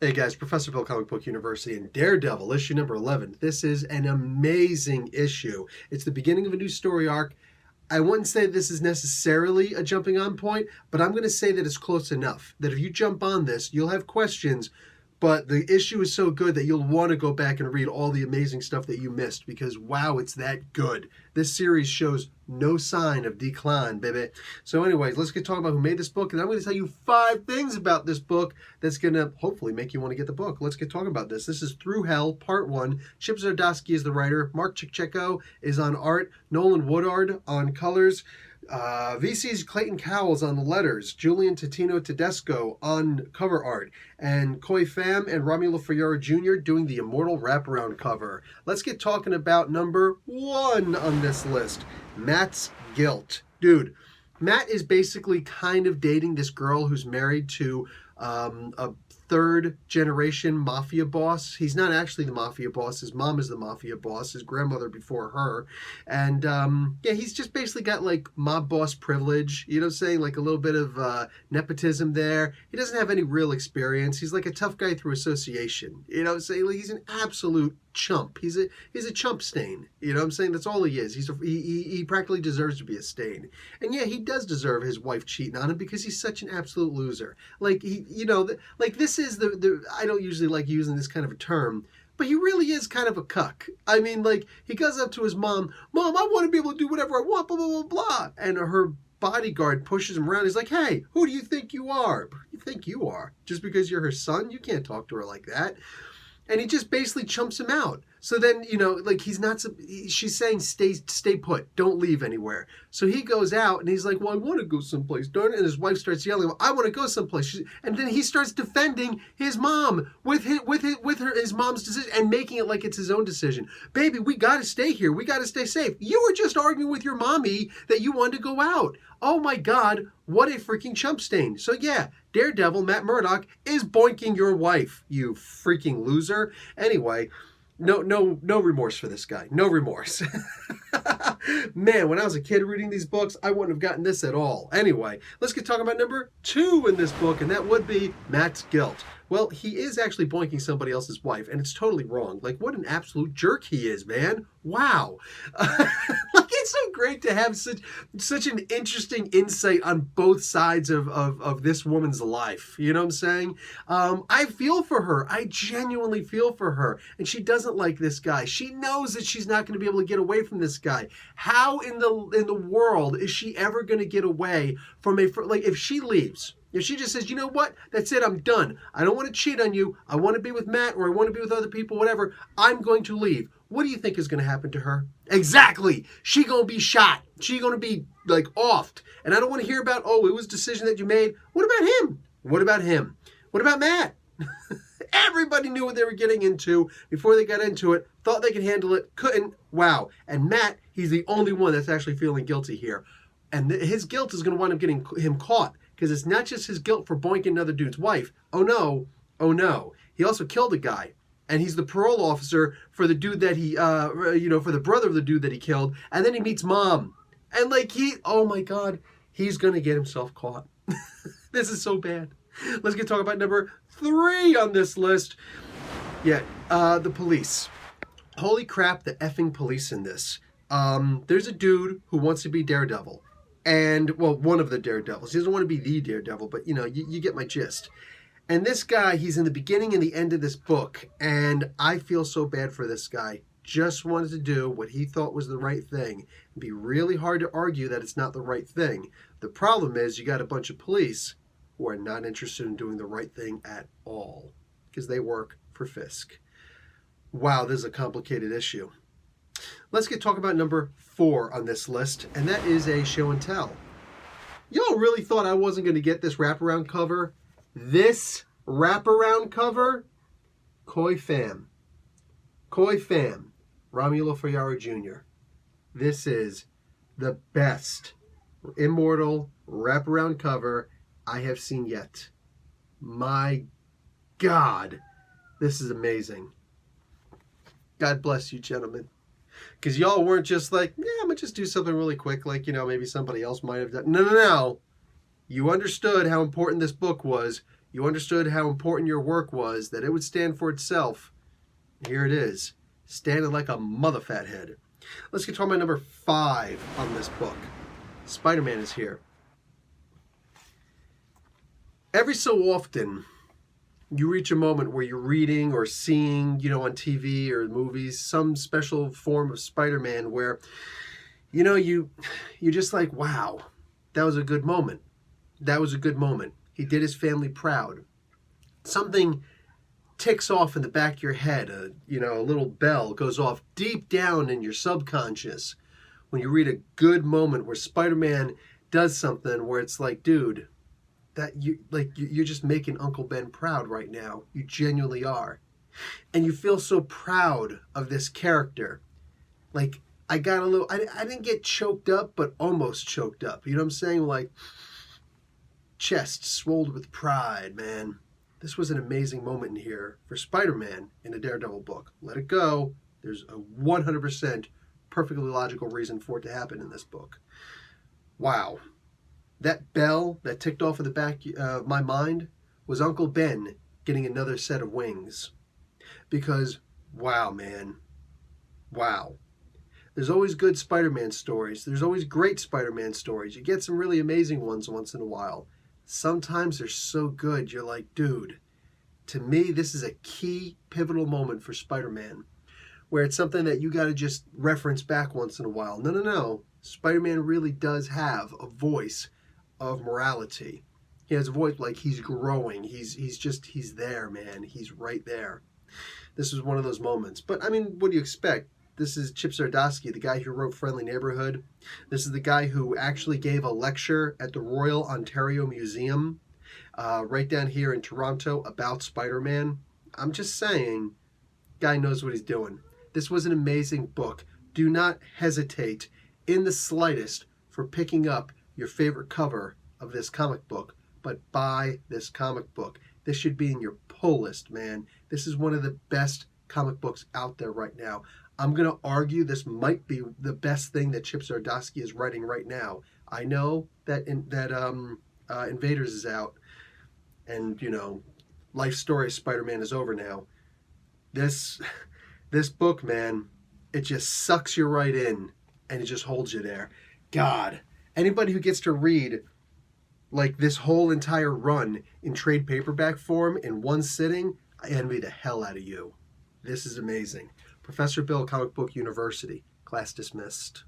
Hey guys, Professor Bill, Comic Book University, and Daredevil, issue number 11. This is an amazing issue. It's the beginning of a new story arc. I wouldn't say this is necessarily a jumping on point, but I'm going to say that it's close enough. That if you jump on this, you'll have questions, but the issue is so good that you'll want to go back and read all the amazing stuff that you missed because, wow, it's that good. This series shows no sign of decline, baby. So anyways, let's get talking about who made this book, and I'm going to tell you 5 things about this book that's going to hopefully make you want to get the book. Let's get talking about this. This is Through Hell, Part 1. Chip Zdarsky is the writer. Mark Chiccheko is on art. Nolan Woodard on colors. VC's Clayton Cowles on the letters, Julian Totino Tedesco on cover art, and Khoi Pham and Romulo Ferreira Jr. doing the Immortal wraparound cover. Let's get talking about number 1 on this list, Matt's Guilt. Dude, Matt is basically kind of dating this girl who's married to a third-generation mafia boss. He's not actually the mafia boss. His mom is the mafia boss, his grandmother before her. And, yeah, he's just basically got, like, mob boss privilege. You know what I'm saying? Like, a little bit of nepotism there. He doesn't have any real experience. He's like a tough guy through association. You know what I'm saying? Like, he's an absolute chump. He's a chump stain. You know what I'm saying? That's all he is. He practically deserves to be a stain. And yeah, he does deserve his wife cheating on him because he's such an absolute loser. Like, this is I don't usually like using this kind of a term, but he really is kind of a cuck. I mean, like, he goes up to his mom, I want to be able to do whatever I want, blah, blah, blah, blah. And her bodyguard pushes him around. He's like, hey, who do you think you are? Who do you think you are? Just because you're her son? You can't talk to her like that. And he just basically chumps him out. So then, like, she's saying, stay put. Don't leave anywhere. So he goes out and he's like, well, I want to go someplace, darn it. And his wife starts yelling, well, I want to go someplace. And then he starts defending his mom with his mom's decision and making it like it's his own decision. Baby, we got to stay here. We got to stay safe. You were just arguing with your mommy that you wanted to go out. Oh my God, what a freaking chump stain. So yeah, Daredevil, Matt Murdock, is boinking your wife, you freaking loser. Anyway, no remorse for this guy. No remorse. Man, when I was a kid reading these books, I wouldn't have gotten this at all. Anyway, let's get talking about number 2 in this book, and that would be Matt's Guilt. Well, he is actually boinking somebody else's wife, and it's totally wrong. Like, what an absolute jerk he is, man. Wow. Like, it's so great to have such an interesting insight on both sides of this woman's life. You know what I'm saying? I feel for her. I genuinely feel for her. And she doesn't like this guy. She knows that she's not going to be able to get away from this guy. How in the world is she ever going to get away from if she leaves? If she just says, you know what, that's it, I'm done. I don't want to cheat on you. I want to be with Matt or I want to be with other people, whatever. I'm going to leave. What do you think is going to happen to her? Exactly. She going to be shot. She going to be, like, offed. And I don't want to hear about, oh, it was a decision that you made. What about him? What about him? What about Matt? Everybody knew what they were getting into before they got into it, thought they could handle it, couldn't. Wow. And Matt, he's the only one that's actually feeling guilty here. And his guilt is going to wind up getting him caught. Because it's not just his guilt for boinking another dude's wife. Oh no. He also killed a guy. And he's the parole officer for the dude that he, for the brother of the dude that he killed. And then he meets mom. And oh my God, he's going to get himself caught. This is so bad. Let's talk about number 3 on this list. Yeah, the police. Holy crap, the effing police in this. There's a dude who wants to be Daredevil. And, well, one of the Daredevils. He doesn't want to be the Daredevil, but, you get my gist. And this guy, he's in the beginning and the end of this book, and I feel so bad for this guy. Just wanted to do what he thought was the right thing. It'd be really hard to argue that it's not the right thing. The problem is you got a bunch of police who are not interested in doing the right thing at all because they work for Fisk. Wow, this is a complicated issue. Let's talk about number 4 on this list, and that is a show and tell. Y'all really thought I wasn't going to get this wraparound cover? This wraparound cover? Khoi Pham. Romulo Ferreira Jr. This is the best Immortal wraparound cover I have seen yet. My God, this is amazing. God bless you, gentlemen. Because y'all weren't just like, yeah, I'm going to just do something really quick, like, maybe somebody else might have done. No. You understood how important this book was. You understood how important your work was, that it would stand for itself. Here it is, standing like a mother fathead. Let's get to my number 5 on this book. Spider-Man is here. Every so often, you reach a moment where you're reading or seeing, on TV or movies, some special form of Spider-Man where, you're just like, wow, that was a good moment. That was a good moment. He did his family proud. Something ticks off in the back of your head. A little bell goes off deep down in your subconscious when you read a good moment where Spider-Man does something where it's like, dude, that you're just making Uncle Ben proud right now. You genuinely are. And you feel so proud of this character. Like, I didn't get choked up, but almost choked up. You know what I'm saying? Like, chest swelled with pride, man. This was an amazing moment in here for Spider-Man in a Daredevil book. Let it go. There's a 100% perfectly logical reason for it to happen in this book. Wow. That bell that ticked off in the back of my mind was Uncle Ben getting another set of wings. Because, wow, man. Wow. There's always good Spider-Man stories. There's always great Spider-Man stories. You get some really amazing ones once in a while. Sometimes they're so good, you're like, dude, to me, this is a key, pivotal moment for Spider-Man, where it's something that you got to just reference back once in a while. No. Spider-Man really does have a voice of morality. He has a voice like he's growing. He's there, man. He's right there. This was one of those moments. But, I mean, what do you expect? This is Chip Zdarsky, the guy who wrote Friendly Neighborhood. This is the guy who actually gave a lecture at the Royal Ontario Museum right down here in Toronto about Spider-Man. I'm just saying, guy knows what he's doing. This was an amazing book. Do not hesitate in the slightest for picking up your favorite cover of this comic book, but buy this comic book. This should be in your pull list, man. This is one of the best comic books out there right now. I'm going to argue this might be the best thing that Chip Zdarsky is writing right now. I know that Invaders is out, and life story of Spider-Man is over now. This book, man, it just sucks you right in, and it just holds you there. God, anybody who gets to read like this whole entire run in trade paperback form in one sitting, I envy the hell out of you. This is amazing. Professor Bill, Comic Book University. Class dismissed.